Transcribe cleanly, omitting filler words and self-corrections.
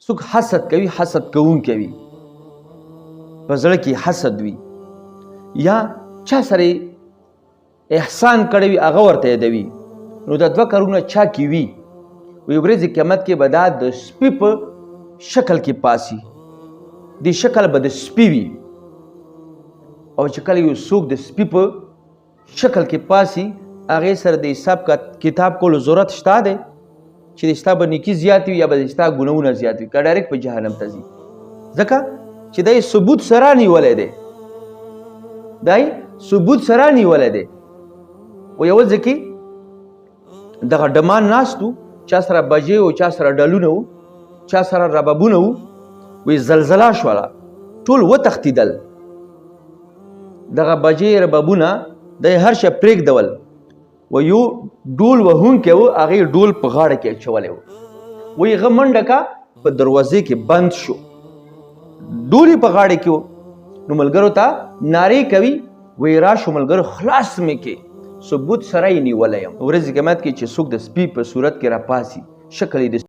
څوک حسد کوي حسد کوونکی وي په زړه کې حسد وي یا چا سره احسان کړی وي هغه ورته یادوي نو دا دوه کارونه چا کې وي وی ورځې قیامت کې به دا د سپي په شکل کې پاسي دې شکل به د سپي وي او چې کله یو څوک د سپي په شکل کې پاسي هغې سره د حساب کتاب کولو ضرورت شته دی چې د ستا به نیکي زیات وي یا به د ستا ګناهونه زیات وي که ډایرکټ په جهنم ته ځي ځکه چې دا یې ثبوت سره نیولی دی و یو ځای کې دغه ډمان ناست وو چا سره بجې و چا سره ډلونه وو چا سره ربابونه وو وی زلزله شوله ټول وتښتېدل دغه بجې ربابونه د یې هر شی پرېږدول و یو ډول وهونکی و هغې ډول په غاړه کې اچولی و وی هغه منډه کا په دروازې کې بند شو ډول یې په غاړه کې و نو ملګرو ته نارې کوي وی راشو ملګرو خلاص مې کې ثبوت سره یې نیولی یم ورځې قیامت کې چې څوک د سپي په صورت کې راپاسي شکل یې د